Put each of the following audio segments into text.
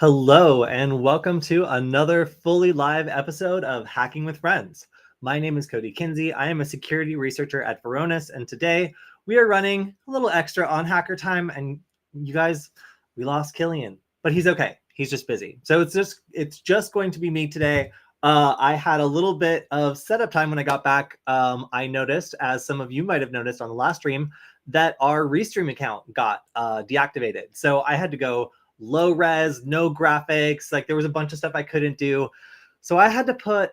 Hello, and welcome to another fully live episode of Hacking with Friends. My name is Kody Kinzie. I am a security researcher at Varonis, and today we are running a little extra on Hacker Time. And you guys, we lost Killian, but he's okay. He's just busy. So it's just going to be me today. I had a little bit of setup time when I got back. I noticed, as some of you might have noticed on the last stream, that our Restream account got deactivated. So I had to go low res, no graphics. Like there was a bunch of stuff I couldn't do. So I had to put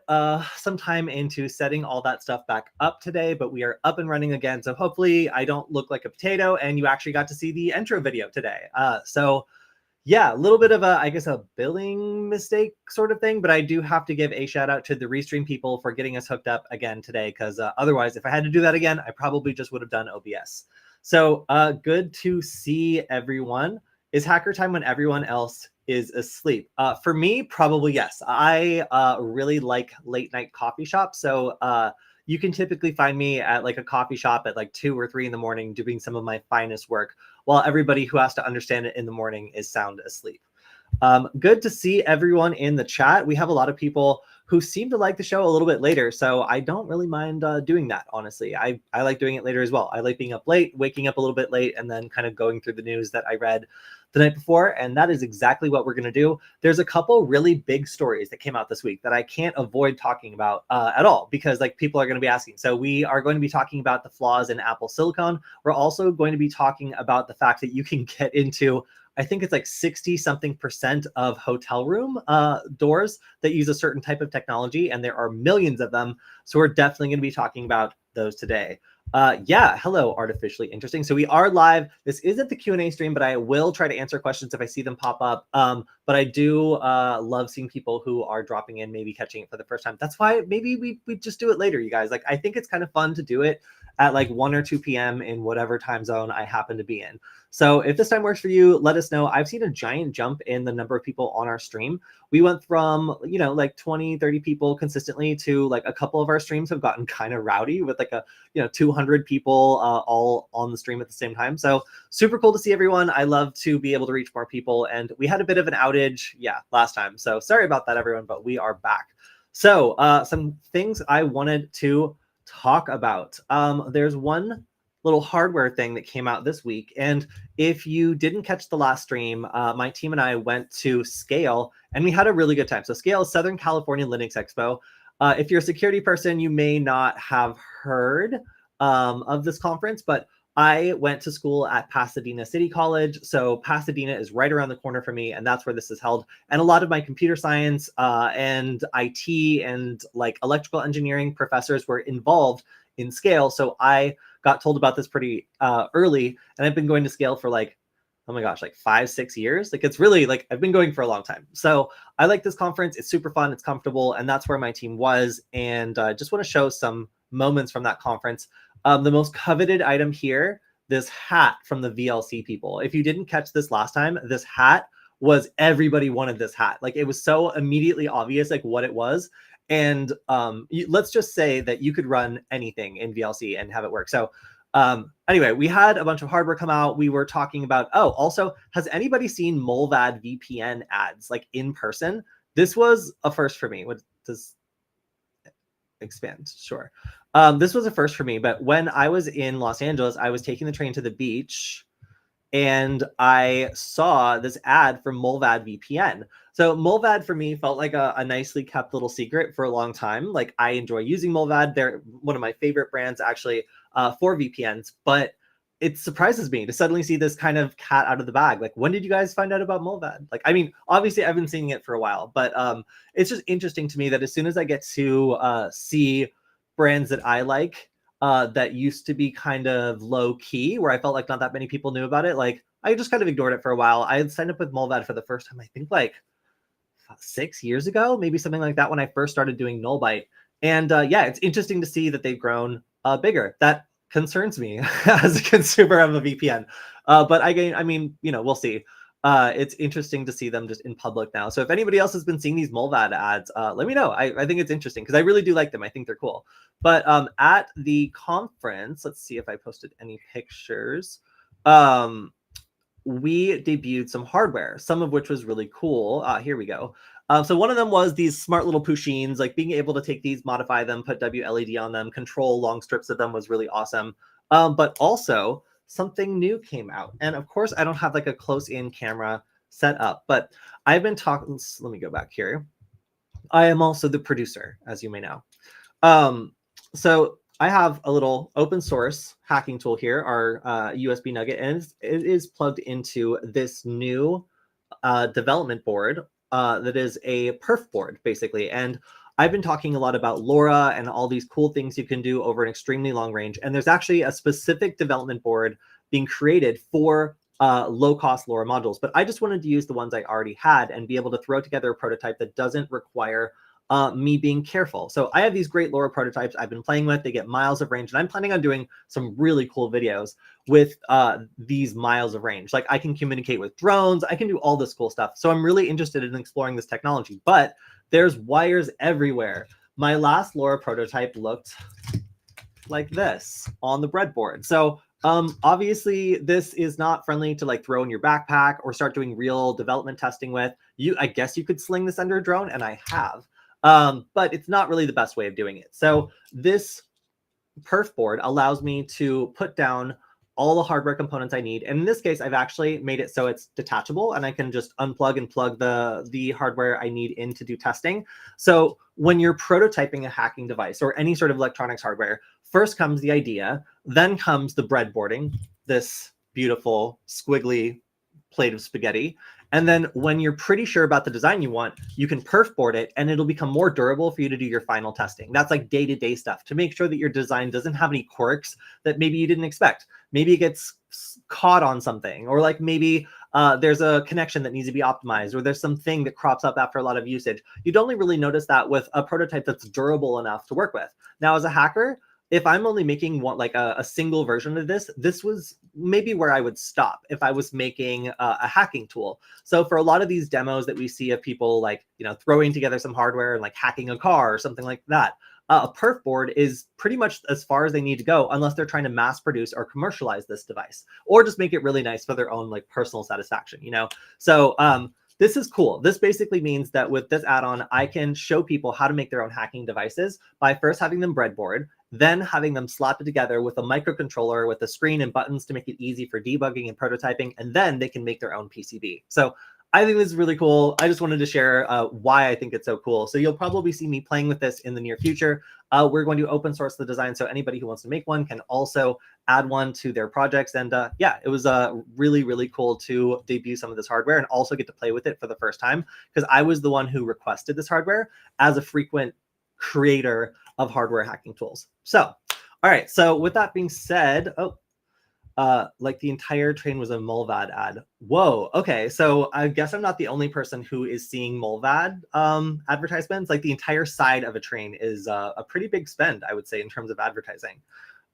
some time into setting all that stuff back up today, but we are up and running again. So hopefully I don't look like a potato and you actually got to see the intro video today. So yeah, a little bit of I guess a billing mistake sort of thing, but I do have to give a shout out to the Restream people for getting us hooked up again today, because otherwise, if I had to do that again, I probably just would have done OBS. So good to see everyone. Is Hacker Time when everyone else is asleep? For me, probably yes. I really like late night coffee shops. So you can typically find me at like a coffee shop at like 2 or 3 in the morning doing some of my finest work, while everybody who has to understand it in the morning is sound asleep. Good to see everyone in the chat. We have a lot of people who seem to like the show a little bit later, so I don't really mind doing that, honestly. I like doing it later as well. I like being up late, waking up a little bit late, and then kind of going through the news that I read the night before, and that is exactly what we're going to do. There's a couple really big stories that came out this week that I can't avoid talking about at all, because like people are going to be asking. So we are going to be talking about the flaws in Apple Silicone. We're also going to be talking about the fact that you can get into, I think it's like 60-something% of hotel room doors that use a certain type of technology, and there are millions of them. So we're definitely going to be talking about those today. Yeah, hello, Artificially Interesting. So we are live. This isn't the Q&A stream, but I will try to answer questions if I see them pop up. But I do love seeing people who are dropping in, maybe catching it for the first time. That's why maybe we just do it later, you guys. Like, I think it's kind of fun to do it at like 1 or 2 p.m. in whatever time zone I happen to be in. So if this time works for you, let us know. I've seen a giant jump in the number of people on our stream. We went from, like 20, 30 people consistently to like a couple of our streams have gotten kind of rowdy with like 200 people all on the stream at the same time. So super cool to see everyone. I love to be able to reach more people. And we had a bit of an outage, last time. So sorry about that, everyone, but we are back. So some things I wanted to talk about. There's one little hardware thing that came out this week. And if you didn't catch the last stream, my team and I went to Scale and we had a really good time. So Scale is Southern California Linux Expo. If you're a security person, you may not have heard of this conference, but I went to school at Pasadena City College. So Pasadena is right around the corner for me, and that's where this is held. And a lot of my computer science and IT and like electrical engineering professors were involved in Scale. So I got told about this pretty early, and I've been going to Scale for like, oh my gosh, like 5-6 years. Like it's really like I've been going for a long time. So I like this conference. It's super fun. It's comfortable. And that's where my team was. And just want to show some moments from that conference. The most coveted item here, this hat from the VLC people. If you didn't catch this last time, this hat was, everybody wanted this hat. Like it was so immediately obvious like what it was. And let's just say that you could run anything in VLC and have it work. So anyway, we had a bunch of hardware come out. We were talking about, also, has anybody seen Molvad VPN ads like in person? This was a first for me. What does expand? Sure. This was a first for me, but when I was in Los Angeles, I was taking the train to the beach and I saw this ad for Molvad VPN. So Molvad for me felt like a nicely kept little secret for a long time. Like I enjoy using Molvad. They're one of my favorite brands actually for VPNs, but it surprises me to suddenly see this kind of cat out of the bag. Like, when did you guys find out about Molvad? Like, I mean, obviously I've been seeing it for a while, but it's just interesting to me that as soon as I get to see brands that I like, that used to be kind of low key, where I felt like not that many people knew about it, like I just kind of ignored it for a while. I had signed up with Molvad for the first time, I think like 6 years ago, maybe something like that, when I first started doing Nullbyte. And yeah, it's interesting to see that they've grown bigger. That concerns me as a consumer of a VPN. But I mean, we'll see. It's interesting to see them just in public now. So if anybody else has been seeing these Molvad ads, let me know. I think it's interesting because I really do like them. I think they're cool. But at the conference, let's see if I posted any pictures. we debuted some hardware, some of which was really cool. Here we go. So one of them was these smart little pushins, like being able to take these, modify them, put WLED on them, control long strips of them was really awesome. But also something new came out. And of course, I don't have like a close-in camera set up, but I've been talking, let me go back here. I am also the producer, as you may know. So I have a little open source hacking tool here, our USB nugget, and it is plugged into this new development board that is a perf board, basically. And I've been talking a lot about LoRa and all these cool things you can do over an extremely long range. And there's actually a specific development board being created for low-cost LoRa modules. But I just wanted to use the ones I already had and be able to throw together a prototype that doesn't require me being careful. So I have these great LoRa prototypes I've been playing with. They get miles of range, and I'm planning on doing some really cool videos with these miles of range. Like I can communicate with drones, I can do all this cool stuff. So I'm really interested in exploring this technology, but there's wires everywhere. My last LoRa prototype looked like this on the breadboard. So obviously this is not friendly to like throw in your backpack or start doing real development testing with. I guess you could sling this under a drone, and I have. But it's not really the best way of doing it. So this perf board allows me to put down all the hardware components I need. And in this case, I've actually made it so it's detachable, and I can just unplug and plug the hardware I need in to do testing. So when you're prototyping a hacking device or any sort of electronics hardware, first comes the idea, then comes the breadboarding, this beautiful squiggly plate of spaghetti. And then when you're pretty sure about the design you want, you can perf board it, and it'll become more durable for you to do your final testing. That's like day-to-day stuff to make sure that your design doesn't have any quirks that maybe you didn't expect. Maybe it gets caught on something, or like maybe there's a connection that needs to be optimized, or there's something that crops up after a lot of usage. You'd only really notice that with a prototype that's durable enough to work with. Now, as a hacker, if I'm only making one, like a single version of this was maybe where I would stop if I was making a hacking tool. So for a lot of these demos that we see of people like, throwing together some hardware and like hacking a car or something like that, a perf board is pretty much as far as they need to go, unless they're trying to mass produce or commercialize this device, or just make it really nice for their own like personal satisfaction, So this is cool. This basically means that with this add-on, I can show people how to make their own hacking devices by first having them breadboard, then having them slap it together with a microcontroller with a screen and buttons to make it easy for debugging and prototyping, and then they can make their own PCB. So I think this is really cool. I just wanted to share why I think it's so cool. So you'll probably see me playing with this in the near future. We're going to open source the design, so anybody who wants to make one can also add one to their projects. And yeah, it was really, really cool to debut some of this hardware and also get to play with it for the first time, because I was the one who requested this hardware as a frequent creator of hardware hacking tools. So, all right. So with that being said, like the entire train was a Mulvad ad. Whoa. Okay. So I guess I'm not the only person who is seeing Mulvad advertisements. Like the entire side of a train is a pretty big spend, I would say, in terms of advertising.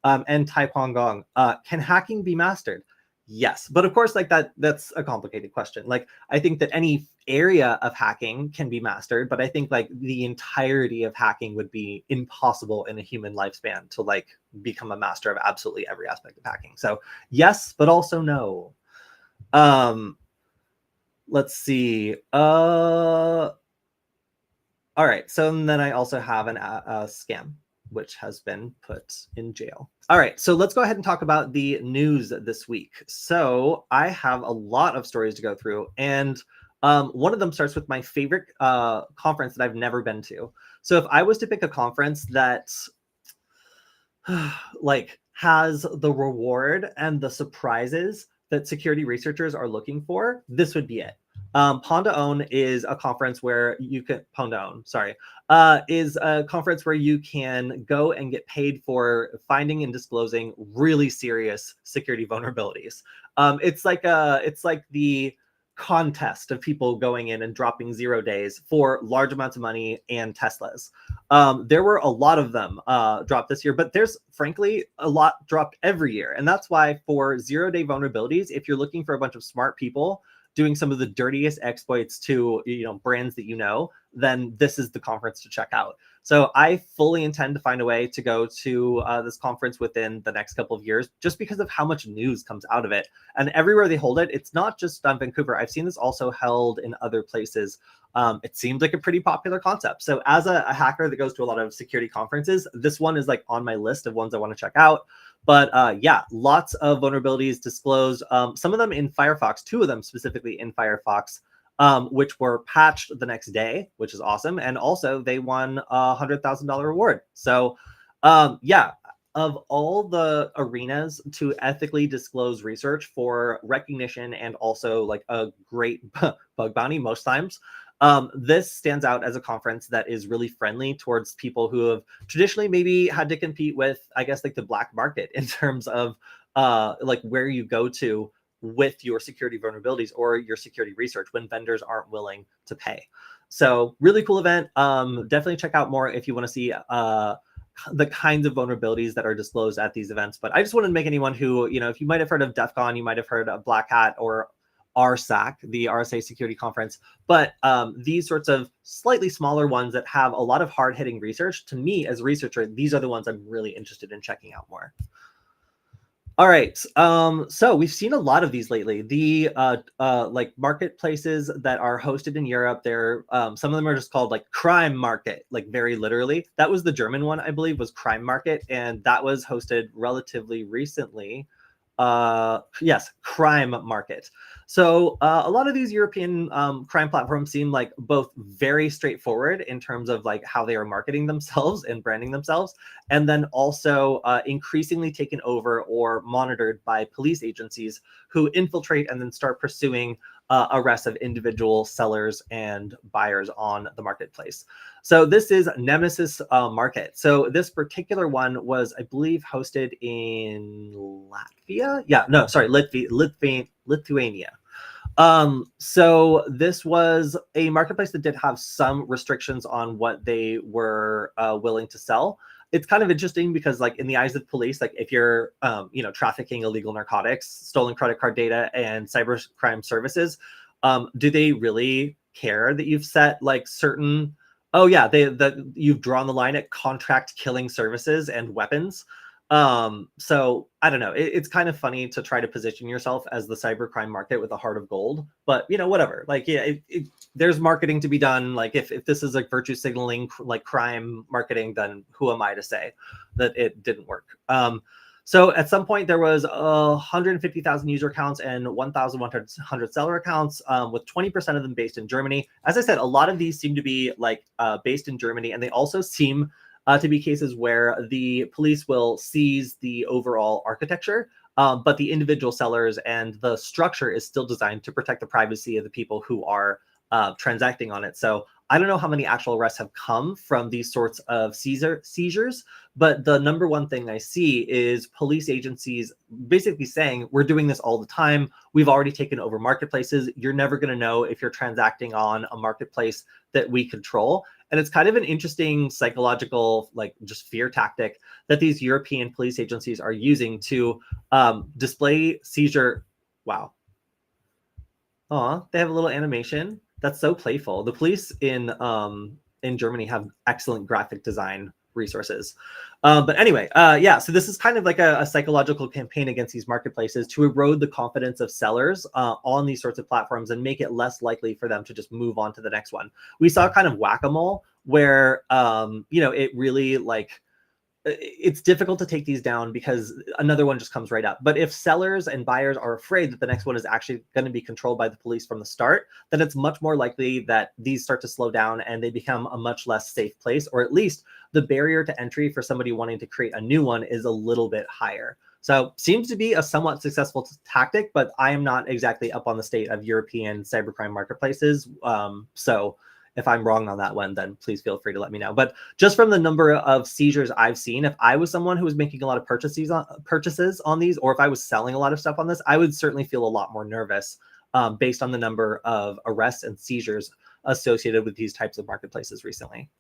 And Tai Kwang Gong, can hacking be mastered? Yes, but of course, like that's a complicated question. Like I think that any area of hacking can be mastered, but I think like the entirety of hacking would be impossible in a human lifespan to like become a master of absolutely every aspect of hacking. So yes, but also no. Let's see. All right. So then I also have a scam, which has been put in jail. All right, so let's go ahead and talk about the news this week. So I have a lot of stories to go through, and one of them starts with my favorite conference that I've never been to. So if I was to pick a conference that like has the reward and the surprises that security researchers are looking for, this would be it. Pondaon is a conference where you can is a conference where you can go and get paid for finding and disclosing really serious security vulnerabilities. It's like the contest of people going in and dropping 0 days for large amounts of money and Teslas. There were a lot of them dropped this year, but there's frankly a lot dropped every year. And that's why for 0 day vulnerabilities, if you're looking for a bunch of smart people doing some of the dirtiest exploits to, brands that then this is the conference to check out. So I fully intend to find a way to go to this conference within the next couple of years, just because of how much news comes out of it. And everywhere they hold it, it's not just Vancouver. I've seen this also held in other places. It seems like a pretty popular concept. So as a hacker that goes to a lot of security conferences, this one is like on my list of ones I want to check out. But yeah, lots of vulnerabilities disclosed, some of them in Firefox, 2 of them specifically in Firefox, which were patched the next day, which is awesome. And also they won a $100,000 reward. So yeah, of all the arenas to ethically disclose research for recognition and also like a great bug bounty most times, this stands out as a conference that is really friendly towards people who have traditionally maybe had to compete with, I guess, like the black market in terms of like where you go to with your security vulnerabilities or your security research when vendors aren't willing to pay. So really cool event. Definitely check out more if you want to see the kinds of vulnerabilities that are disclosed at these events. But I just wanted to make anyone who, if you might have heard of DEF CON, you might have heard of Black Hat or RSAC, the RSA Security Conference, but these sorts of slightly smaller ones that have a lot of hard-hitting research, to me as a researcher, these are the ones I'm really interested in checking out more. All right, so we've seen a lot of these lately. The like marketplaces that are hosted in Europe, they're some of them are just called like Crime Market, like very literally. That was the German one, I believe, was Crime Market, and that was hosted relatively recently. Yes, Crime Market. So a lot of these European crime platforms seem like both very straightforward in terms of like how they are marketing themselves and branding themselves, and then also increasingly taken over or monitored by police agencies who infiltrate and then start pursuing arrests of individual sellers and buyers on the marketplace. So this is Nemesis Market. So this particular one was, I believe, hosted in Latvia. Yeah, no, sorry, Lithuania. So this was a marketplace that did have some restrictions on what they were willing to sell. It's kind of interesting because, like, in the eyes of police, like if you're, trafficking illegal narcotics, stolen credit card data, and cybercrime services, do they really care that you've set like certain? Oh yeah, that you've drawn the line at contract killing services and weapons. So I don't know. It's kind of funny to try to position yourself as the cybercrime market with a heart of gold, but whatever. Like, yeah, there's marketing to be done. Like if this is like virtue signaling, like crime marketing, then who am I to say that it didn't work? So at some point there was 150,000 user accounts and 1,100 seller accounts, with 20% of them based in Germany. As I said, a lot of these seem to be like based in Germany, and they also seem to be cases where the police will seize the overall architecture, but the individual sellers and the structure is still designed to protect the privacy of the people who are transacting on it. So I don't know how many actual arrests have come from these sorts of seizures, but the number one thing I see is police agencies basically saying, we're doing this all the time. We've already taken over marketplaces. You're never going to know if you're transacting on a marketplace that we control. And it's kind of an interesting psychological, like just fear tactic that these European police agencies are using to display seizure. Wow. They have a little animation. That's so playful. The police in Germany have excellent graphic design resources. But anyway, yeah, so this is kind of like a psychological campaign against these marketplaces to erode the confidence of sellers on these sorts of platforms and make it less likely for them to just move on to the next one. We saw kind of whack-a-mole where, it really like, it's difficult to take these down because another one just comes right up. But if sellers and buyers are afraid that the next one is actually going to be controlled by the police from the start, then it's much more likely that these start to slow down and they become a much less safe place, or at least the barrier to entry for somebody wanting to create a new one is a little bit higher. So seems to be a somewhat successful tactic, but I am not exactly up on the state of European cybercrime marketplaces. So if I'm wrong on that one, then please feel free to let me know. But just from the number of seizures I've seen, if I was someone who was making a lot of purchases on these, or if I was selling a lot of stuff on this, I would certainly feel a lot more nervous based on the number of arrests and seizures associated with these types of marketplaces recently.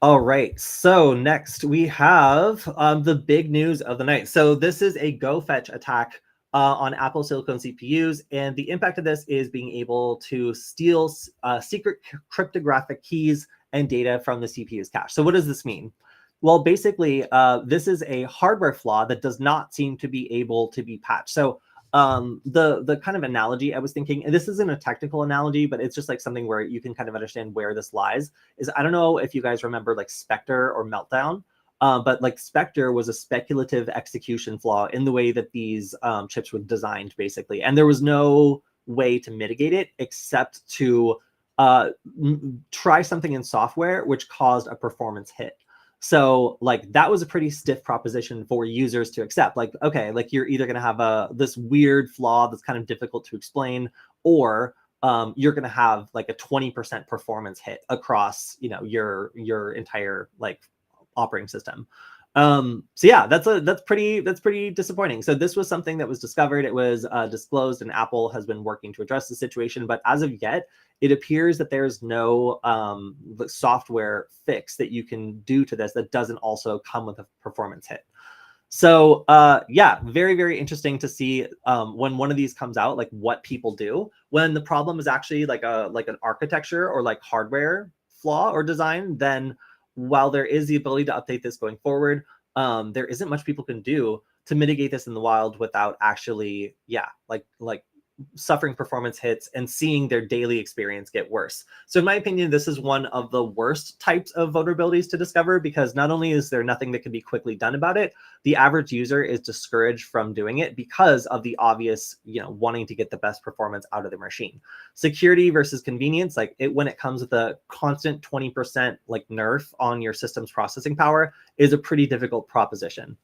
All right, so next we have the big news of the night. So this is a GoFetch attack on Apple Silicone CPUs. And the impact of this is being able to steal secret cryptographic keys and data from the CPU's cache. So what does this mean? Well, basically, this is a hardware flaw that does not seem to be able to be patched. So the kind of analogy I was thinking, and this isn't a technical analogy, but it's just like something where you can kind of understand where this lies, is I don't know if you guys remember like Spectre or Meltdown. But like Spectre was a speculative execution flaw in the way that these chips were designed, basically. And there was no way to mitigate it except to try something in software which caused a performance hit. So like that was a pretty stiff proposition for users to accept. Like, okay, like you're either going to have this weird flaw that's kind of difficult to explain, or you're going to have like a 20% performance hit across, you know, your entire like operating system. So yeah, that's pretty disappointing. So this was something that was discovered, it was disclosed, and Apple has been working to address the situation. But as of yet, it appears that there's no software fix that you can do to this that doesn't also come with a performance hit. So yeah, very, very interesting to see when one of these comes out, like what people do when the problem is actually like an architecture or like hardware flaw or design. Then while there is the ability to update this going forward, there isn't much people can do to mitigate this in the wild without actually, yeah, like suffering performance hits and seeing their daily experience get worse. So in my opinion, this is one of the worst types of vulnerabilities to discover, because not only is there nothing that can be quickly done about it, the average user is discouraged from doing it because of the obvious, you know, wanting to get the best performance out of their machine. Security versus convenience, like when it comes with a constant 20% like nerf on your system's processing power, is a pretty difficult proposition.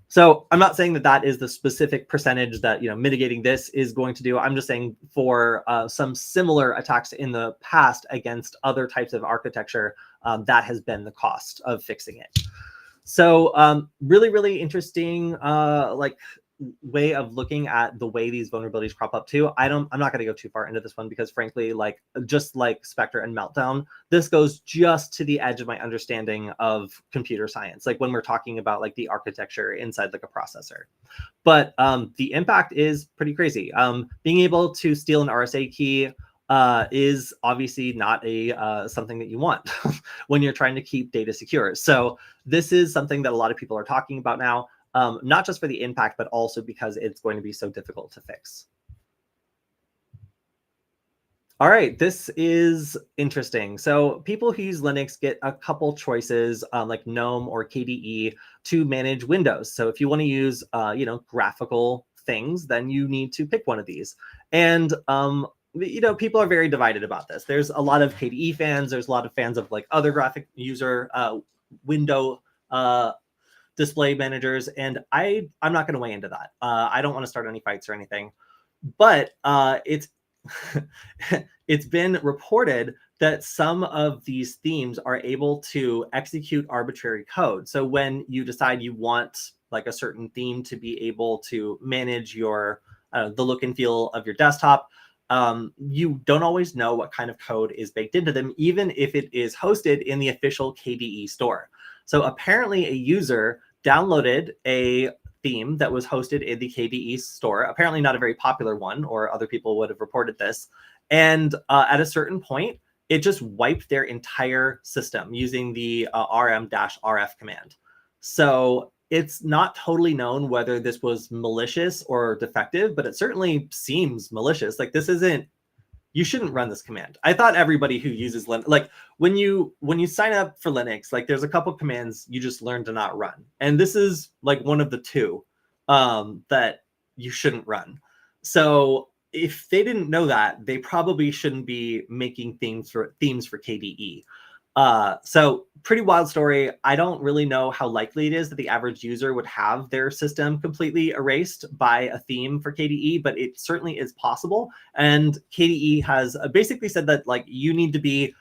So I'm not saying that that is the specific percentage that, you know, mitigating this is going to do. I'm just saying for some similar attacks in the past against other types of architecture, that has been the cost of fixing it. So really, really interesting like way of looking at the way these vulnerabilities crop up too. I'm not going to go too far into this one because frankly, like just like Spectre and Meltdown, this goes just to the edge of my understanding of computer science, like when we're talking about like the architecture inside like a processor. But the impact is pretty crazy. Being able to steal an RSA key is obviously not a something that you want when you're trying to keep data secure. So this is something that a lot of people are talking about now. Not just for the impact, but also because it's going to be so difficult to fix. All right, this is interesting. So people who use Linux get a couple choices like GNOME or KDE to manage Windows. So if you want to use, you know, graphical things, then you need to pick one of these. And you know, people are very divided about this. There's a lot of KDE fans. There's a lot of fans of like other graphic user window display managers, and I'm not going to weigh into that. I don't want to start any fights or anything, but it's it's been reported that some of these themes are able to execute arbitrary code. So when you decide you want like a certain theme to be able to manage your the look and feel of your desktop, you don't always know what kind of code is baked into them, even if it is hosted in the official KDE store. So apparently a user downloaded a theme that was hosted in the KDE store, apparently not a very popular one, or other people would have reported this. And at a certain point, it just wiped their entire system using the rm-rf command. So it's not totally known whether this was malicious or defective, but it certainly seems malicious. Like this isn't, you shouldn't run this command. I thought everybody who uses Linux, like when you sign up for Linux, like there's a couple commands you just learn to not run. And this is like one of the two that you shouldn't run. So if they didn't know that, they probably shouldn't be making themes for KDE. So pretty wild story. I don't really know how likely it is that the average user would have their system completely erased by a theme for KDE, but it certainly is possible. And KDE has basically said that like you need to be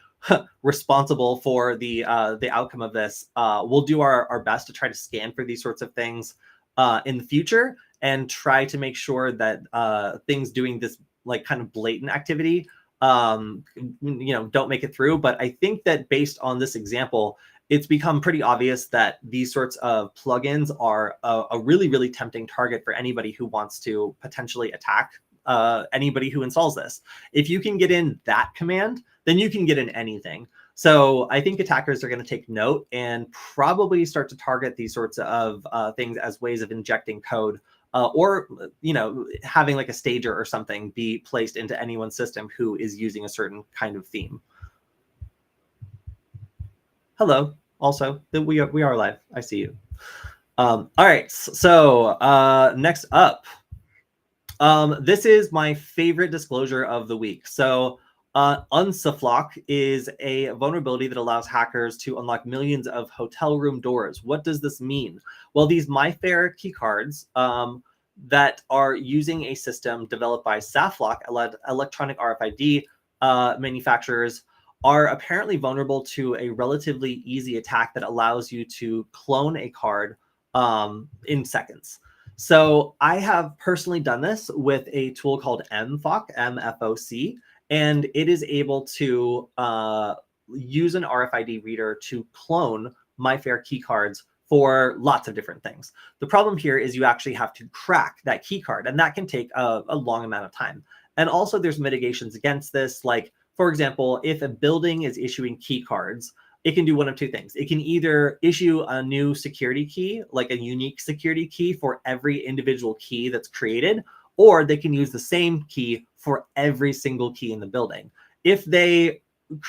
responsible for the outcome of this. We'll do our best to try to scan for these sorts of things in the future and try to make sure that things doing this like kind of blatant activity you know, don't make it through. But I think that based on this example, it's become pretty obvious that these sorts of plugins are a really, really tempting target for anybody who wants to potentially attack anybody who installs this. If you can get in that command, then you can get in anything. So I think attackers are going to take note and probably start to target these sorts of things as ways of injecting code, or having like a stager or something be placed into anyone's system who is using a certain kind of theme. Hello. Also, we are live. I see you. All right. So next up, this is my favorite disclosure of the week. So Unsaflock is a vulnerability that allows hackers to unlock millions of hotel room doors. What does this mean? Well, these MyFair keycards that are using a system developed by Saflock, electronic RFID manufacturers, are apparently vulnerable to a relatively easy attack that allows you to clone a card in seconds. So I have personally done this with a tool called MFOC, MFOC, and it is able to use an RFID reader to clone MyFair keycards for lots of different things. The problem here is you actually have to crack that keycard, and that can take a long amount of time. And also there's mitigations against this. Like, for example, if a building is issuing keycards, it can do one of two things. It can either issue a new security key, like a unique security key for every individual key that's created, or they can use the same key for every single key in the building. If they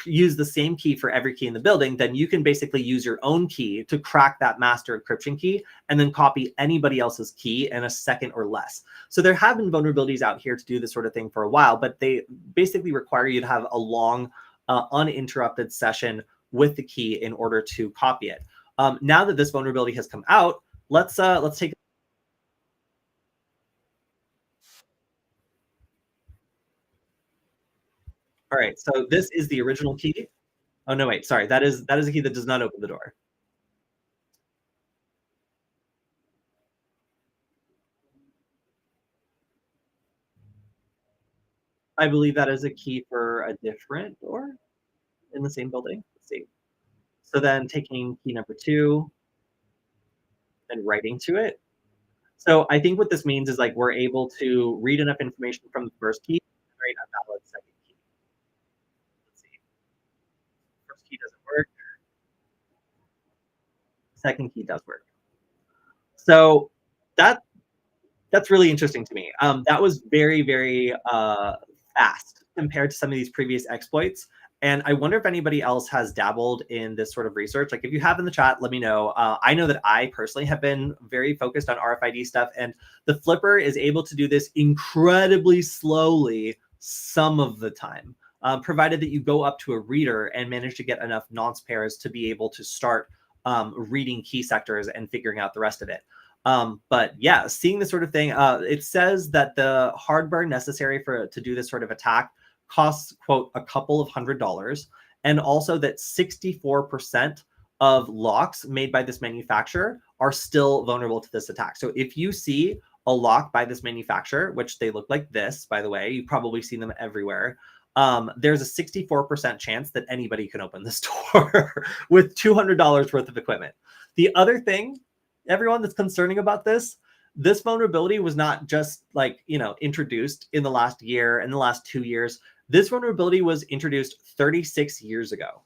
use the same key for every key in the building, then you can basically use your own key to crack that master encryption key and then copy anybody else's key in a second or less. So there have been vulnerabilities out here to do this sort of thing for a while, but they basically require you to have a long, uninterrupted session with the key in order to copy it. Now that this vulnerability has come out, let's take. All right, so this is the original key. Oh no, wait, sorry, that is a key that does not open the door. I believe that is a key for a different door in the same building. Let's see. So then taking key number 2 and writing to it. So I think what this means is like we're able to read enough information from the first key to generate a valid second key. Let's see. First key doesn't work. Second key does work. So that's really interesting to me. That was very, very fast compared to some of these previous exploits. And I wonder if anybody else has dabbled in this sort of research. Like, if you have in the chat, let me know. I know that I personally have been very focused on RFID stuff, and the Flipper is able to do this incredibly slowly some of the time, provided that you go up to a reader and manage to get enough nonce pairs to be able to start reading key sectors and figuring out the rest of it. But yeah, seeing this sort of thing, it says that the hardware necessary to do this sort of attack costs, quote, a couple of $100s, and also that 64% of locks made by this manufacturer are still vulnerable to this attack. So if you see a lock by this manufacturer, which they look like this, by the way, you've probably seen them everywhere, there's a 64% chance that anybody can open this door with $200 worth of equipment. The other thing, everyone that's concerning about this vulnerability was not just like, introduced in the last year, in the last 2 years. This vulnerability was introduced 36 years ago.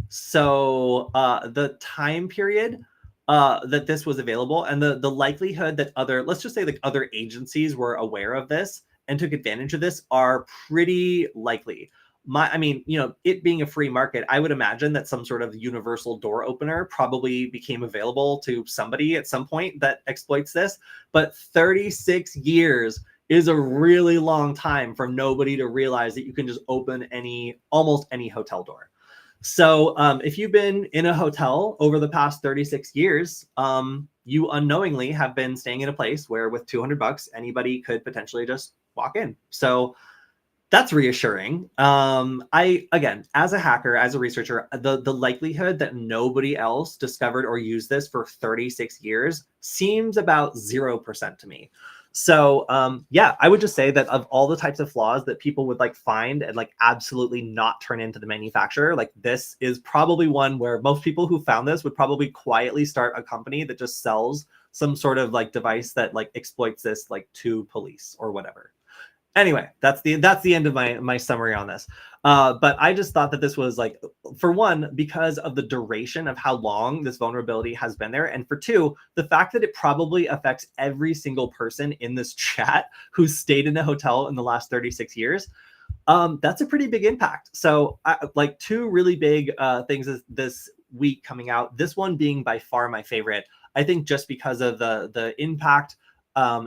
So the time period that this was available and the likelihood that let's just say like other agencies were aware of this and took advantage of this are pretty likely. It being a free market, I would imagine that some sort of universal door opener probably became available to somebody at some point that exploits this. But 36 years is a really long time for nobody to realize that you can just open almost any hotel door. So if you've been in a hotel over the past 36 years, you unknowingly have been staying in a place where with $200, anybody could potentially just walk in. So that's reassuring. Again, as a hacker, as a researcher, the likelihood that nobody else discovered or used this for 36 years seems about 0% to me. So yeah, I would just say that of all the types of flaws that people would like find and like absolutely not turn into the manufacturer, like this is probably one where most people who found this would probably quietly start a company that just sells some sort of like device that like exploits this like to police or whatever. Anyway, that's the end of my summary on this. But I just thought that this was like, for one, because of the duration of how long this vulnerability has been there, and for two, the fact that it probably affects every single person in this chat who's stayed in a hotel in the last 36 years. That's a pretty big impact. So like two really big things this week coming out, this one being by far my favorite. I think just because of the impact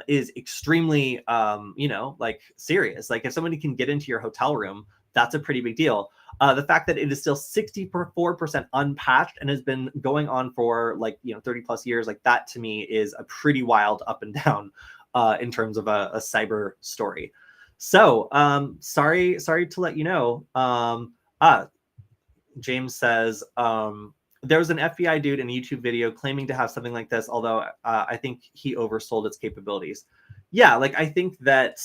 is extremely, like serious. Like if somebody can get into your hotel room, that's a pretty big deal. The fact that it is still 64% unpatched and has been going on for 30 plus years, like that to me is a pretty wild up and down in terms of a cyber story. So sorry to let you know. James says, there was an FBI dude in a YouTube video claiming to have something like this, although I think he oversold its capabilities. Yeah, like I think that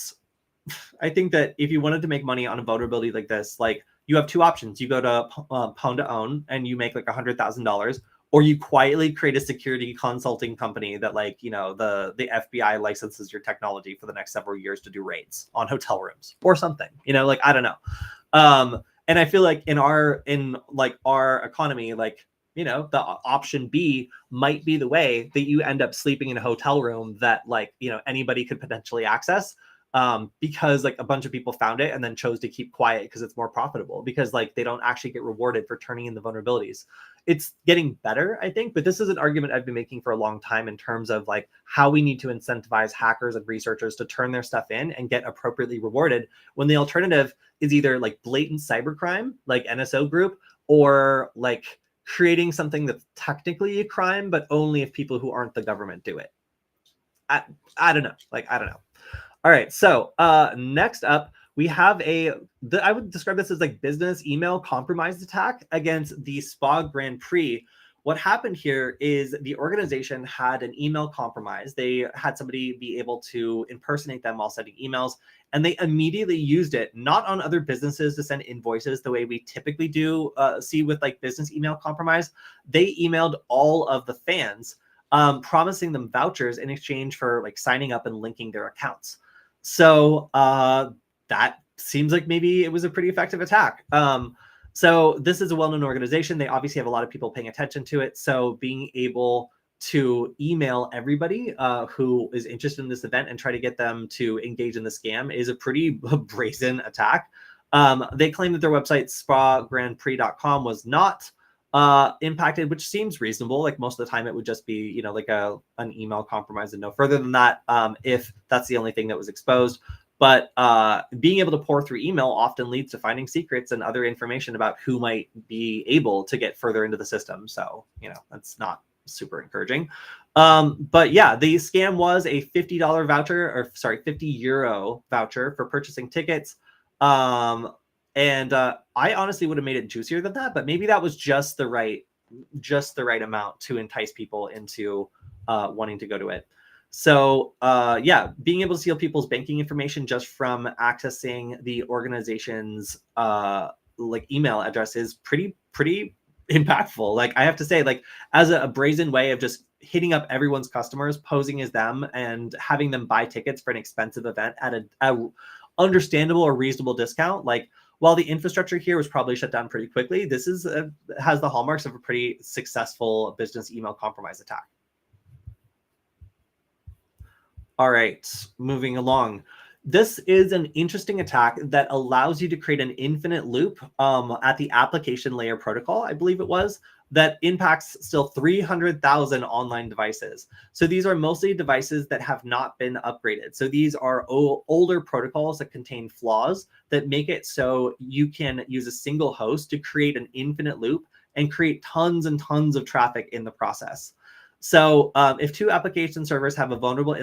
if you wanted to make money on a vulnerability like this, like you have two options. You go to Pwn to Own and you make like $100,000, or you quietly create a security consulting company that the FBI licenses your technology for the next several years to do raids on hotel rooms or something. I don't know. And I feel like in our economy, the option B might be the way that you end up sleeping in a hotel room that anybody could potentially access, because like a bunch of people found it and then chose to keep quiet because it's more profitable, because they don't actually get rewarded for turning in the vulnerabilities. It's getting better, I think, but this is an argument I've been making for a long time in terms of how we need to incentivize hackers and researchers to turn their stuff in and get appropriately rewarded, when the alternative is either blatant cybercrime, like NSO Group, or creating something that's technically a crime, but only if people who aren't the government do it. I don't know. I don't know. All right. So next up, we have I would describe this as business email compromise attack against the Spa Grand Prix. What happened here is the organization had an email compromise. They had somebody be able to impersonate them while sending emails, and they immediately used it, not on other businesses to send invoices the way we typically do see with business email compromise. They emailed all of the fans, promising them vouchers in exchange for signing up and linking their accounts. So that seems like maybe it was a pretty effective attack. So this is a well-known organization. They obviously have a lot of people paying attention to it. So being able to email everybody who is interested in this event and try to get them to engage in the scam is a pretty brazen attack. They claim that their website, spagrandprix.com, was not impacted, which seems reasonable. Most of the time it would just be, an email compromise and no further than that, if that's the only thing that was exposed. But being able to pour through email often leads to finding secrets and other information about who might be able to get further into the system. So, that's not super encouraging. But yeah, the scam was a $50 voucher, or sorry, €50 voucher for purchasing tickets. And I honestly would have made it juicier than that, but maybe that was just the right amount to entice people into wanting to go to it. So yeah, being able to steal people's banking information just from accessing the organization's email address is pretty impactful. I have to say, as a brazen way of just hitting up everyone's customers, posing as them, and having them buy tickets for an expensive event at a understandable or reasonable discount. While the infrastructure here was probably shut down pretty quickly, this has the hallmarks of a pretty successful business email compromise attack. All right, moving along. This is an interesting attack that allows you to create an infinite loop at the application layer protocol, I believe it was, that impacts still 300,000 online devices. So these are mostly devices that have not been upgraded. So these are older protocols that contain flaws that make it so you can use a single host to create an infinite loop and create tons and tons of traffic in the process. So if two application servers have a vulnerable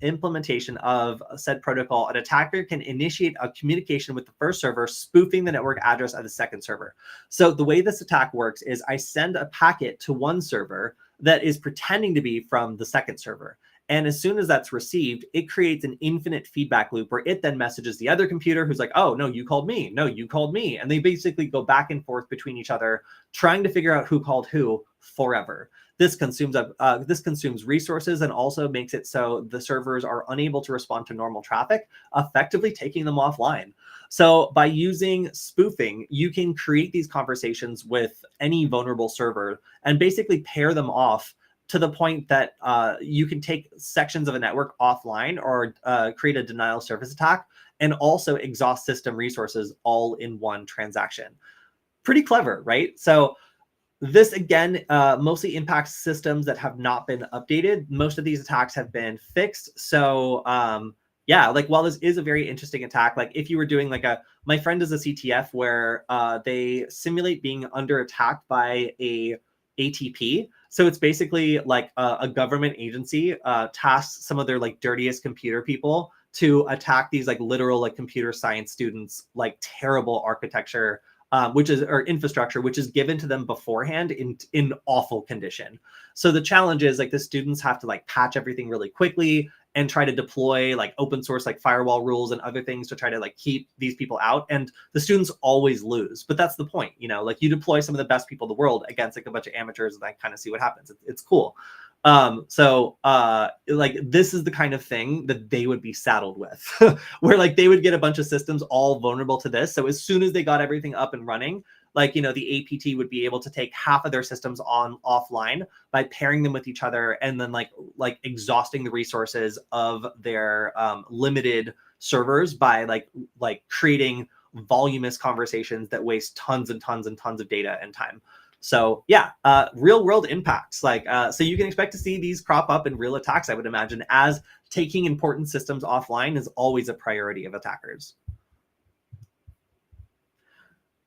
implementation of said protocol, an attacker can initiate a communication with the first server, spoofing the network address of the second server. So the way this attack works is I send a packet to one server that is pretending to be from the second server. And as soon as that's received, it creates an infinite feedback loop where it then messages the other computer who's like, oh, no, you called me. No, you called me. And they basically go back and forth between each other, trying to figure out who called who forever. This consumes resources and also makes it so the servers are unable to respond to normal traffic, effectively taking them offline. So by using spoofing, you can create these conversations with any vulnerable server and basically pair them off to the point that you can take sections of a network offline or create a denial of service attack and also exhaust system resources all in one transaction. Pretty clever, right? So this, again, mostly impacts systems that have not been updated. Most of these attacks have been fixed. So yeah, like while this is a very interesting attack, like if you were doing like my friend is a CTF where they simulate being under attack by a ATP. So it's basically like a government agency tasks some of their like dirtiest computer people to attack these like literal like computer science students, like terrible architecture, or infrastructure, which is given to them beforehand in awful condition. So the challenge is like the students have to like patch everything really quickly and try to deploy like open source like firewall rules and other things to try to like keep these people out. And the students always lose, but that's the point, you know, like you deploy some of the best people in the world against like a bunch of amateurs and like kind of see what happens. It's cool. Like this is the kind of thing that they would be saddled with where like they would get a bunch of systems all vulnerable to this. So as soon as they got everything up and running, like, you know, the APT would be able to take half of their systems offline by pairing them with each other and then like exhausting the resources of their limited servers by like creating voluminous conversations that waste tons and tons and tons of data and time. So yeah, real world impacts. Like, so you can expect to see these crop up in real attacks, I would imagine, as taking important systems offline is always a priority of attackers.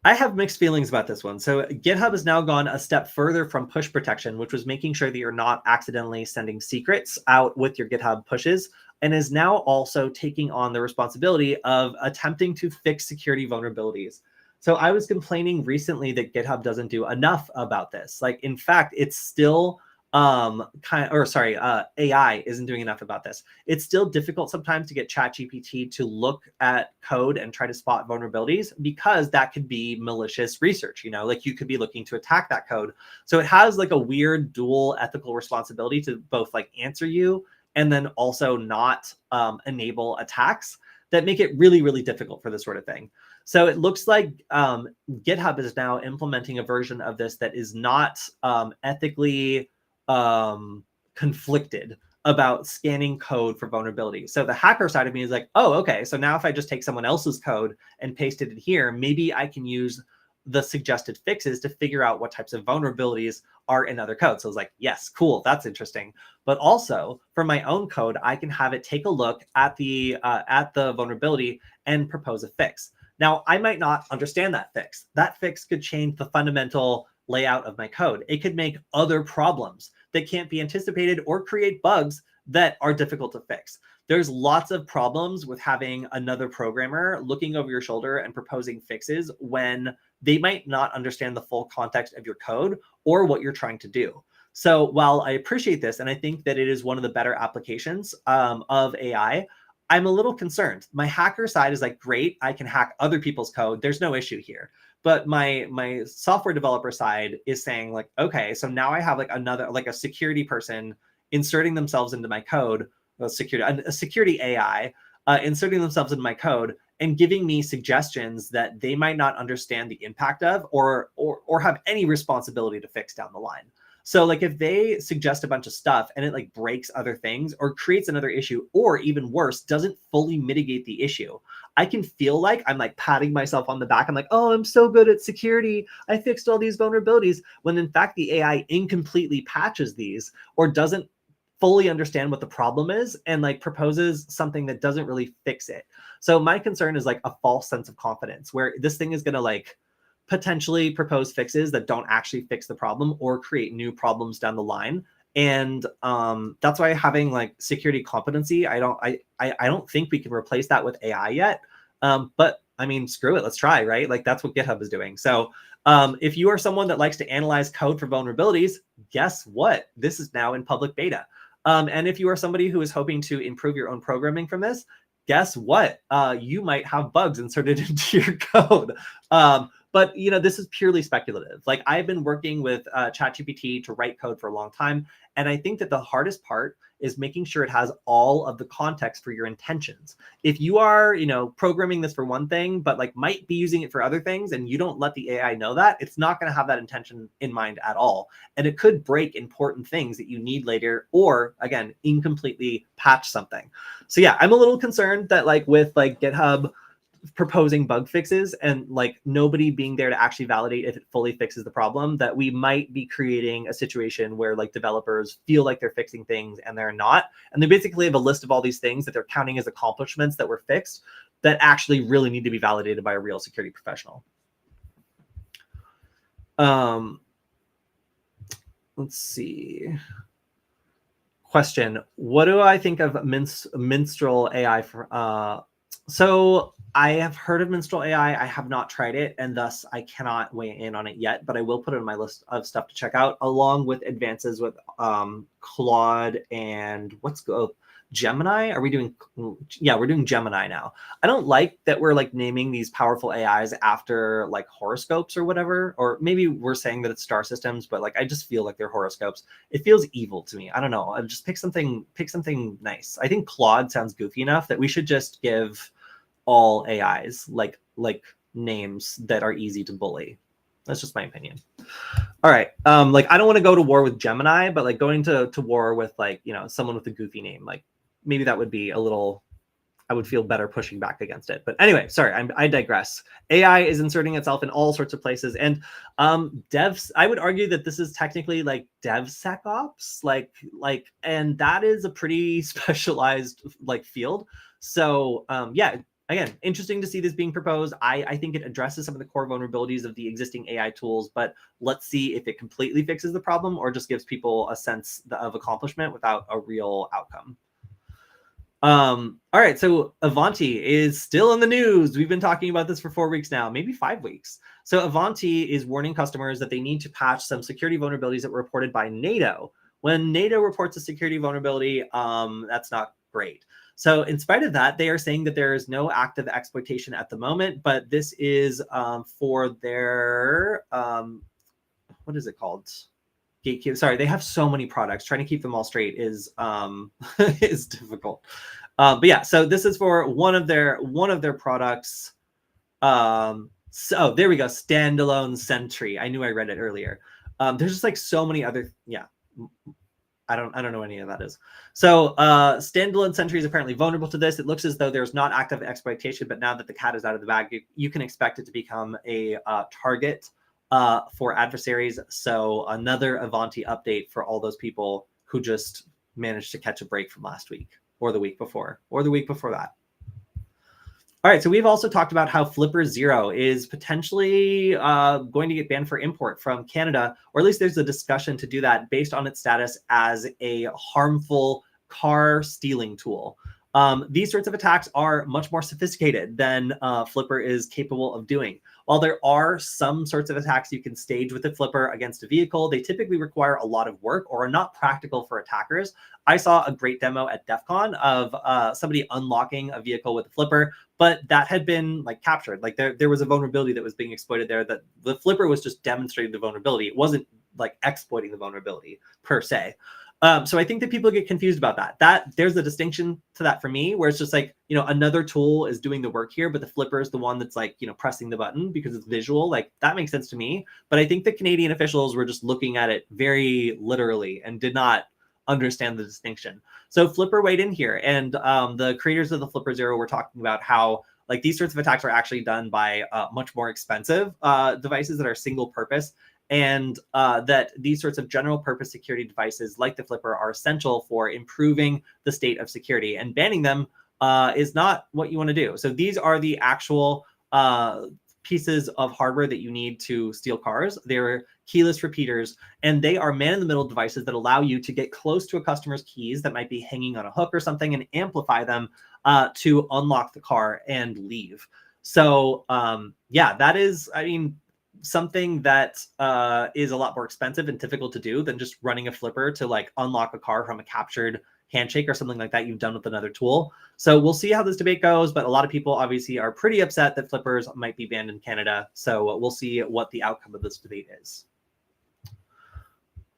I have mixed feelings about this one. So GitHub has now gone a step further from push protection, which was making sure that you're not accidentally sending secrets out with your GitHub pushes, and is now also taking on the responsibility of attempting to fix security vulnerabilities. So I was complaining recently that GitHub doesn't do enough about this. Like, in fact, it's still AI isn't doing enough about this. It's still difficult sometimes to get ChatGPT to look at code and try to spot vulnerabilities because that could be malicious research, you know, like you could be looking to attack that code. So it has like a weird dual ethical responsibility to both like answer you and then also not enable attacks that make it really, really difficult for this sort of thing. So it looks like GitHub is now implementing a version of this that is not ethically conflicted about scanning code for vulnerability. So the hacker side of me is like, oh, okay, so now if I just take someone else's code and paste it in here, maybe I can use the suggested fixes to figure out what types of vulnerabilities are in other code. So I was like, yes, cool, that's interesting. But also for my own code, I can have it take a look at the vulnerability and propose a fix. Now, I might not understand that fix. That fix could change the fundamental layout of my code. It could make other problems that can't be anticipated or create bugs that are difficult to fix. There's lots of problems with having another programmer looking over your shoulder and proposing fixes when they might not understand the full context of your code or what you're trying to do. So while I appreciate this, and I think that it is one of the better applications of AI, I'm a little concerned. My hacker side is like, great, I can hack other people's code. There's no issue here. But my software developer side is saying like, okay, so now I have like a security person inserting themselves into my code, a security AI inserting themselves into my code and giving me suggestions that they might not understand the impact of or have any responsibility to fix down the line. So like if they suggest a bunch of stuff and it like breaks other things or creates another issue, or even worse, doesn't fully mitigate the issue, I can feel like I'm like patting myself on the back. I'm like, oh, I'm so good at security. I fixed all these vulnerabilities, when in fact the AI incompletely patches these or doesn't fully understand what the problem is and like proposes something that doesn't really fix it. So my concern is like a false sense of confidence where this thing is going to like potentially propose fixes that don't actually fix the problem or create new problems down the line. And that's why having like security competency, I don't think we can replace that with AI yet. But I mean, screw it, let's try, right? Like that's what GitHub is doing. So if you are someone that likes to analyze code for vulnerabilities, guess what? This is now in public beta. And if you are somebody who is hoping to improve your own programming from this, guess what? You might have bugs inserted into your code. But this is purely speculative. Like, I've been working with ChatGPT to write code for a long time, and I think that the hardest part is making sure it has all of the context for your intentions. If you are, programming this for one thing, but like might be using it for other things, and you don't let the AI know that, it's not going to have that intention in mind at all. And it could break important things that you need later, or again, incompletely patch something. So yeah, I'm a little concerned that like with like GitHub proposing bug fixes and like nobody being there to actually validate if it fully fixes the problem, that we might be creating a situation where like developers feel like they're fixing things and they're not. And they basically have a list of all these things that they're counting as accomplishments that were fixed that actually really need to be validated by a real security professional. Let's see. Question: what do I think of Minstrel AI for so I have heard of Minstrel AI. I have not tried it, and thus I cannot weigh in on it yet, but I will put it on my list of stuff to check out, along with advances with Claude and Gemini. Are we doing? Yeah, we're doing Gemini now. I don't like that we're like naming these powerful AIs after like horoscopes or whatever, or maybe we're saying that it's star systems, but like I just feel like they're horoscopes. It feels evil to me. I don't know. I just pick something nice. I think Claude sounds goofy enough that we should just give all AIs like names that are easy to bully. That's just my opinion. All right. Like, I don't want to go to war with Gemini, but like going to war with like, someone with a goofy name, like maybe that would be a little, I would feel better pushing back against it. But anyway, sorry, I digress. AI is inserting itself in all sorts of places. And devs, I would argue that this is technically like DevSecOps, and that is a pretty specialized like field. So yeah, again, interesting to see this being proposed. I think it addresses some of the core vulnerabilities of the existing AI tools, but let's see if it completely fixes the problem or just gives people a sense of accomplishment without a real outcome. All right, so Ivanti is still in the news. We've been talking about this for 4 weeks now, maybe 5 weeks. So Ivanti is warning customers that they need to patch some security vulnerabilities that were reported by NATO. When NATO reports a security vulnerability, that's not great. So in spite of that, they are saying that there is no active exploitation at the moment, but this is for their, what is it called? Gatekeeper. Sorry, they have so many products. Trying to keep them all straight is is difficult. But yeah, so this is for one of their products. So there we go, standalone Sentry. I knew I read it earlier. There's just like so many other, yeah. I don't know what any of that is. So standalone Sentry is apparently vulnerable to this. It looks as though there's not active exploitation, but now that the cat is out of the bag, you can expect it to become a target for adversaries. So another Ivanti update for all those people who just managed to catch a break from last week or the week before or the week before that. All right, so we've also talked about how Flipper Zero is potentially going to get banned for import from Canada, or at least there's a discussion to do that based on its status as a harmful car stealing tool. These sorts of attacks are much more sophisticated than Flipper is capable of doing. While there are some sorts of attacks you can stage with a Flipper against a vehicle, they typically require a lot of work or are not practical for attackers. I saw a great demo at DEF CON of somebody unlocking a vehicle with a Flipper, but that had been like captured. Like there was a vulnerability that was being exploited there, that the Flipper was just demonstrating the vulnerability. It wasn't like exploiting the vulnerability per se. So I think that people get confused about that. There's a distinction to that for me, where it's just like, another tool is doing the work here, but the Flipper is the one that's like, pressing the button because it's visual. Like that makes sense to me. But I think the Canadian officials were just looking at it very literally and did not understand the distinction. So Flipper weighed in here, and the creators of the Flipper Zero were talking about how like these sorts of attacks are actually done by much more expensive devices that are single purpose. And that these sorts of general purpose security devices like the Flipper are essential for improving the state of security, and banning them is not what you want to do. So these are the actual pieces of hardware that you need to steal cars. They're keyless repeaters, and they are man-in-the-middle devices that allow you to get close to a customer's keys that might be hanging on a hook or something and amplify them to unlock the car and leave. So yeah, that is, I mean, something that is a lot more expensive and difficult to do than just running a flipper to like unlock a car from a captured handshake or something like that you've done with another tool. So we'll see how this debate goes, but a lot of people obviously are pretty upset that flippers might be banned in Canada. So we'll see what the outcome of this debate is.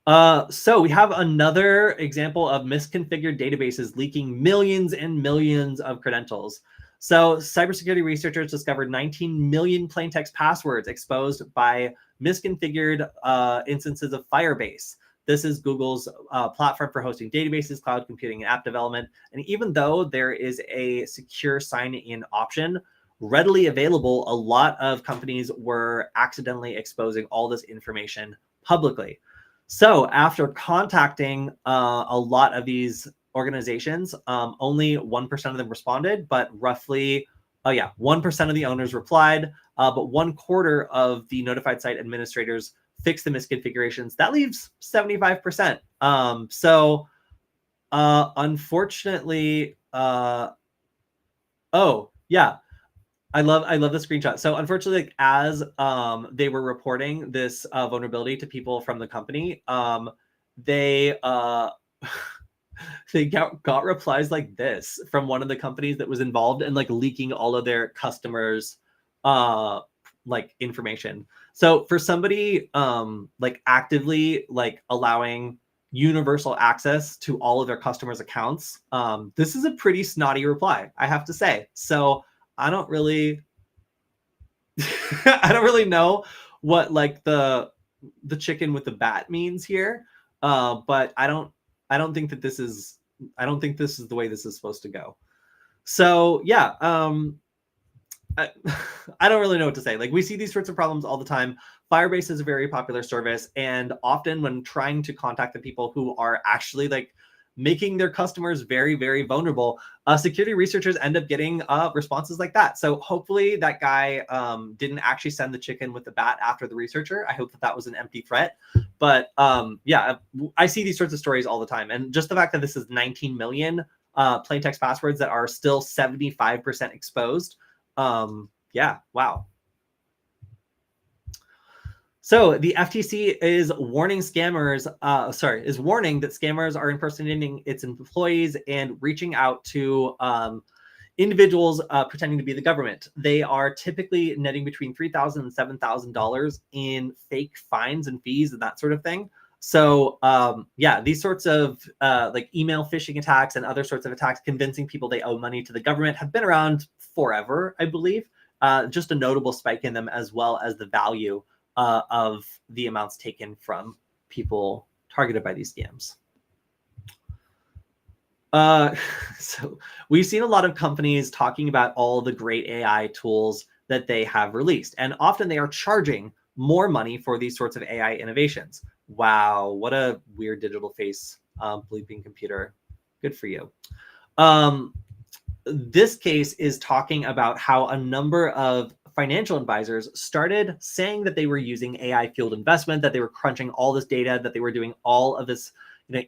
So we have another example of misconfigured databases leaking millions and millions of credentials. So cybersecurity researchers discovered 19 million plaintext passwords exposed by misconfigured instances of Firebase. This is Google's platform for hosting databases, cloud computing, and app development. And even though there is a secure sign-in option readily available, a lot of companies were accidentally exposing all this information publicly. So after contacting a lot of these organizations, only 1% of them responded, but roughly, 1% of the owners replied, but 1/4 of the notified site administrators fixed the misconfigurations. That leaves 75%. Unfortunately, I love the screenshot. So unfortunately, like, as they were reporting this vulnerability to people from the company, they they got replies like this from one of the companies that was involved in like leaking all of their customers' like information. So for somebody like actively like allowing universal access to all of their customers' accounts, this is a pretty snotty reply, I have to say. So I don't really I don't really know what like the chicken with the bat means here. But I don't think that this is the way this is supposed to go. So yeah, I don't really know what to say. Like, we see these sorts of problems all the time. Firebase is a very popular service, and often when trying to contact the people who are actually like making their customers very, very vulnerable, security researchers end up getting responses like that. So hopefully that guy didn't actually send the chicken with the bat after the researcher. I hope that that was an empty threat. But yeah, I see these sorts of stories all the time. And just the fact that this is 19 million plain text passwords that are still 75% exposed. Yeah, wow. So the FTC is warning scammers, is warning that scammers are impersonating its employees and reaching out to individuals pretending to be the government. They are typically netting between $3,000 and $7,000 in fake fines and fees and that sort of thing. So yeah, these sorts of like email phishing attacks and other sorts of attacks convincing people they owe money to the government have been around forever, I believe. Just a notable spike in them, as well as the value of the amounts taken from people targeted by these scams. So we've seen a lot of companies talking about all the great AI tools that they have released, and often they are charging more money for these sorts of AI innovations. Wow, what a weird digital face bleeping computer. Good for you. This case is talking about how a number of financial advisors started saying that they were using AI-fueled investment, that they were crunching all this data, that they were doing all of this,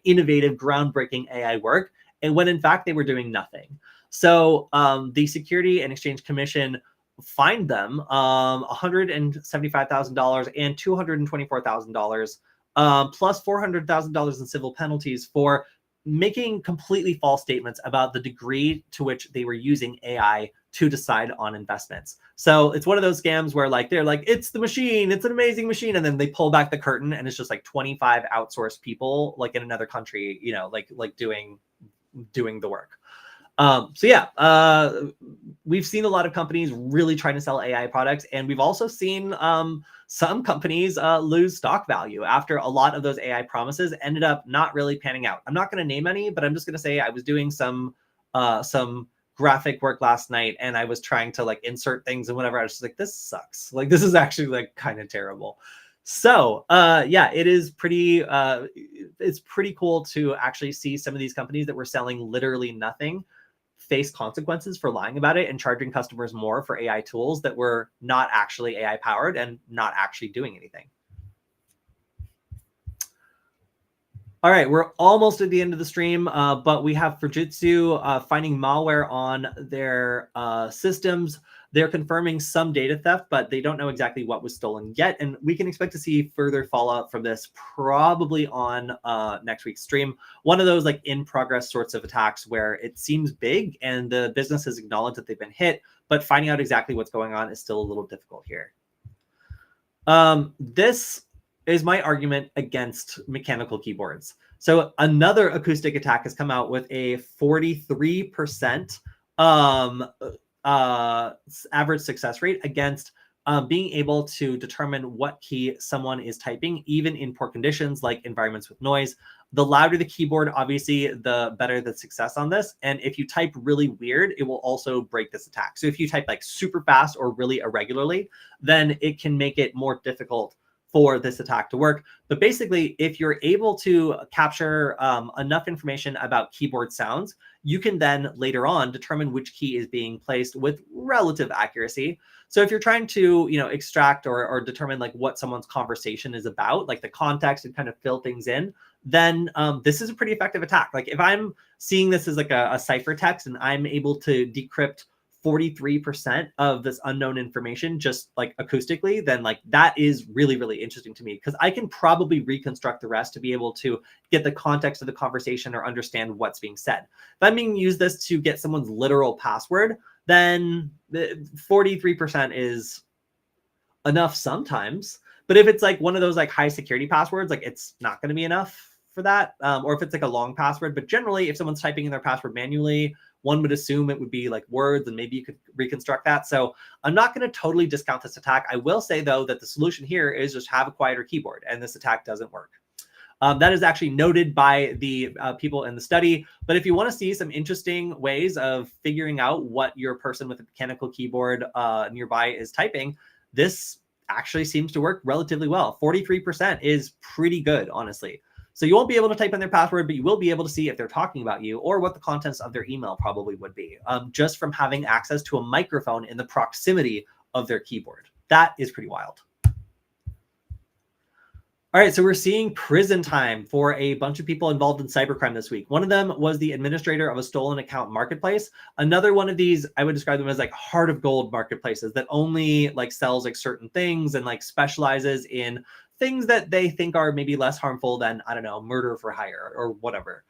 innovative, groundbreaking AI work, and when in fact they were doing nothing. So the Security and Exchange Commission fined them $175,000 and $224,000, plus $400,000 in civil penalties for making completely false statements about the degree to which they were using AI to decide on investments. So it's one of those scams where like they're like, it's the machine, it's an amazing machine, and then they pull back the curtain and it's just like 25 outsourced people like in another country, like doing the work. So yeah, we've seen a lot of companies really trying to sell AI products, and we've also seen some companies lose stock value after a lot of those AI promises ended up not really panning out. I'm not going to name any, but I'm just going to say I was doing some graphic work last night, and I was trying to like insert things and whatever. I was just like, this sucks. Like, this is actually like kind of terrible. So yeah, it is pretty it's pretty cool to actually see some of these companies that were selling literally nothing face consequences for lying about it and charging customers more for AI tools that were not actually AI powered and not actually doing anything. All right, we're almost at the end of the stream, but we have Fujitsu finding malware on their systems. They're confirming some data theft, but they don't know exactly what was stolen yet. And we can expect to see further fallout from this probably on next week's stream. One of those like in progress sorts of attacks where it seems big and the business has acknowledged that they've been hit, but finding out exactly what's going on is still a little difficult here. This is my argument against mechanical keyboards. So another acoustic attack has come out with a 43% average success rate against being able to determine what key someone is typing, even in poor conditions like environments with noise. The louder the keyboard, obviously, the better the success on this. And if you type really weird, it will also break this attack. So if you type like super fast or really irregularly, then it can make it more difficult for this attack to work. But basically, if you're able to capture enough information about keyboard sounds, you can then later on determine which key is being placed with relative accuracy. So if you're trying to, extract or determine like what someone's conversation is about, like the context and kind of fill things in, then this is a pretty effective attack. Like if I'm seeing this as like a ciphertext and I'm able to decrypt 43% of this unknown information just like acoustically, then like that is really, really interesting to me because I can probably reconstruct the rest to be able to get the context of the conversation or understand what's being said. If I'm being used this to get someone's literal password, then the 43% is enough sometimes. But if it's like one of those like high security passwords, like it's not going to be enough for that. Or if it's like a long password, but generally if someone's typing in their password manually, one would assume it would be like words and maybe you could reconstruct that. So I'm not going to totally discount this attack. I will say though, that the solution here is just have a quieter keyboard and this attack doesn't work. That is actually noted by the people in the study. But if you want to see some interesting ways of figuring out what your person with a mechanical keyboard nearby is typing, this actually seems to work relatively well. 43% is pretty good, honestly. So you won't be able to type in their password, but you will be able to see if they're talking about you or what the contents of their email probably would be, just from having access to a microphone in the proximity of their keyboard. That is pretty wild. All right, so we're seeing prison time for a bunch of people involved in cybercrime this week. One of them was the administrator of a stolen account marketplace. Another one of these, I would describe them as like heart of gold marketplaces that only like sells like certain things and like specializes in things that they think are maybe less harmful than, I don't know, murder for hire or whatever.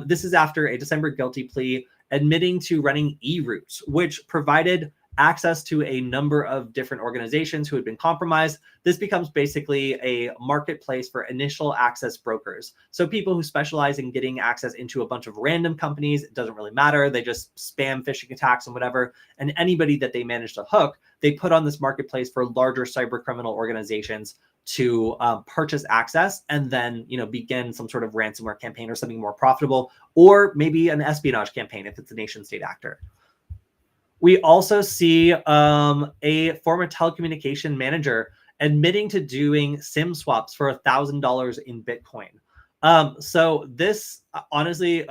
This is after a December guilty plea admitting to running e-routes, which provided access to a number of different organizations who had been compromised. This becomes basically a marketplace for initial access brokers. So people who specialize in getting access into a bunch of random companies, it doesn't really matter. They just spam phishing attacks and whatever. And anybody that they manage to hook, they put on this marketplace for larger cyber criminal organizations to purchase access and then, begin some sort of ransomware campaign or something more profitable, or maybe an espionage campaign if it's a nation state actor. We also see a former telecommunication manager admitting to doing SIM swaps for $1,000 in Bitcoin. So this, honestly,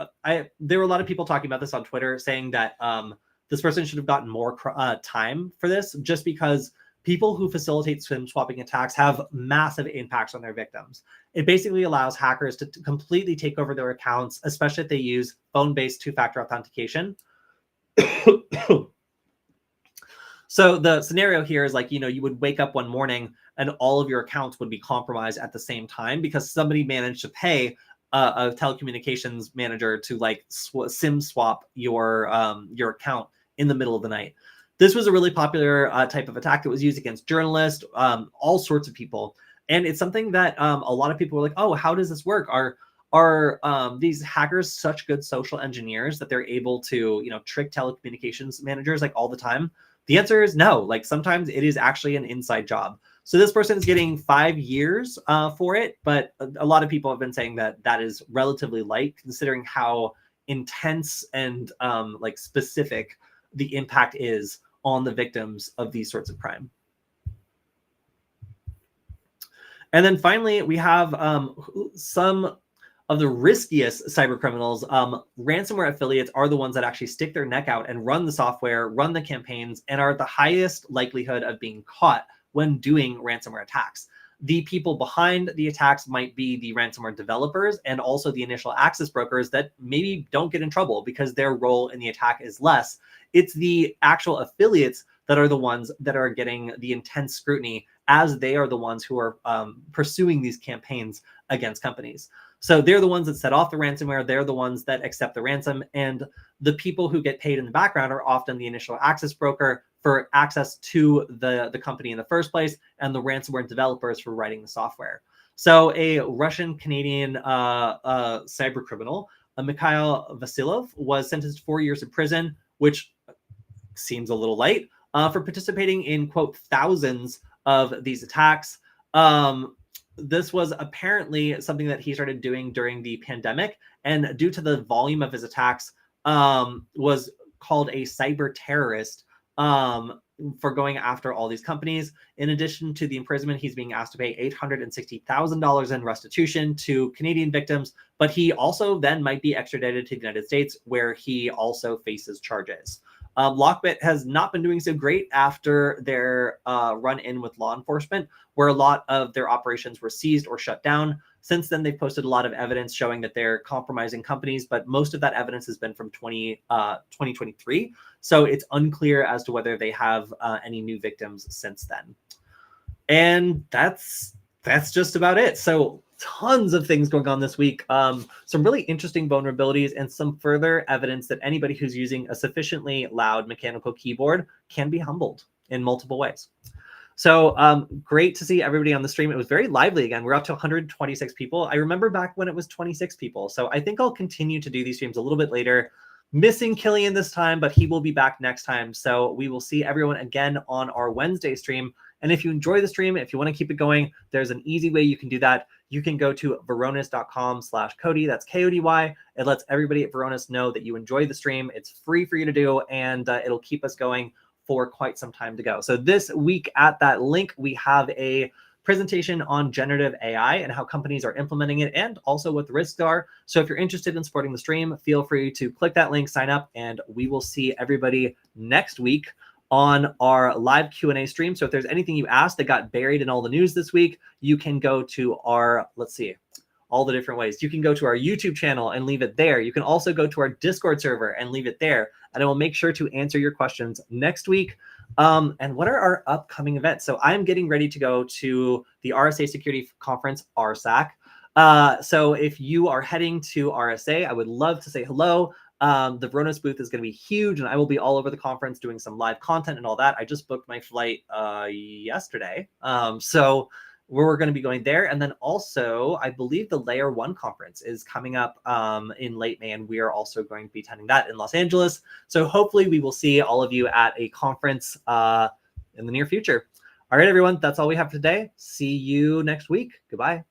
there were a lot of people talking about this on Twitter saying that this person should have gotten more time for this just because people who facilitate SIM swapping attacks have massive impacts on their victims. It basically allows hackers to completely take over their accounts, especially if they use phone-based two-factor authentication. So the scenario here is like, you would wake up one morning and all of your accounts would be compromised at the same time because somebody managed to pay a telecommunications manager to like SIM swap your account in the middle of the night. This was a really popular type of attack that was used against journalists, all sorts of people. And it's something that a lot of people were like, oh, how does this work? Are these hackers such good social engineers that they're able to, trick telecommunications managers like all the time? The answer is no. Like sometimes it is actually an inside job. So this person is getting 5 years for it, but a lot of people have been saying that that is relatively light considering how intense and like specific the impact is on the victims of these sorts of crime. And then finally, we have some of the riskiest cyber criminals. Ransomware affiliates are the ones that actually stick their neck out and run the software, run the campaigns, and are at the highest likelihood of being caught when doing ransomware attacks. The people behind the attacks might be the ransomware developers and also the initial access brokers that maybe don't get in trouble because their role in the attack is less. It's the actual affiliates that are the ones that are getting the intense scrutiny, as they are the ones who are pursuing these campaigns against companies. So they're the ones that set off the ransomware. They're the ones that accept the ransom. And the people who get paid in the background are often the initial access broker for access to the company in the first place, and the ransomware developers for writing the software. So a Russian-Canadian cyber criminal, Mikhail Vasilov, was sentenced to 4 years in prison, which seems a little light, for participating in, quote, thousands of these attacks. This was apparently something that he started doing during the pandemic, and due to the volume of his attacks, was called a cyber terrorist for going after all these companies. In addition to the imprisonment, he's being asked to pay $860,000 in restitution to Canadian victims, but he also then might be extradited to the United States, where he also faces charges. Lockbit has not been doing so great after their run-in with law enforcement, where a lot of their operations were seized or shut down. Since then, they've posted a lot of evidence showing that they're compromising companies, but most of that evidence has been from 2023. So it's unclear as to whether they have any new victims since then. And that's just about it. So tons of things going on this week. Some really interesting vulnerabilities and some further evidence that anybody who's using a sufficiently loud mechanical keyboard can be humbled in multiple ways. So great to see everybody on the stream. It was very lively again. We're up to 126 people. I remember back when it was 26 people. So I think I'll continue to do these streams a little bit later. Missing Killian this time, but he will be back next time. So we will see everyone again on our Wednesday stream. And if you enjoy the stream, if you want to keep it going, there's an easy way you can do that. You can go to varonis.com/Kody. That's Kody. It lets everybody at Varonis know that you enjoy the stream. It's free for you to do, and it'll keep us going for quite some time to go. So this week at that link, we have a presentation on generative AI and how companies are implementing it, and also what the risks are. So if you're interested in supporting the stream, feel free to click that link, sign up, and we will see everybody next week on our live Q&A stream. So if there's anything you asked that got buried in all the news this week, you can go to our, let's see, all the different ways. You can go to our YouTube channel and leave it there. You can also go to our Discord server and leave it there. And I will make sure to answer your questions next week. And what are our upcoming events? So I'm getting ready to go to the RSA Security Conference, RSAC. So if you are heading to RSA, I would love to say hello. The Varonis booth is going to be huge, and I will be all over the conference doing some live content and all that. I just booked my flight yesterday. So we're going to be going there. And then also, I believe the Layer 1 conference is coming up in late May, and we are also going to be attending that in Los Angeles. So hopefully we will see all of you at a conference in the near future. All right, everyone, that's all we have for today. See you next week. Goodbye.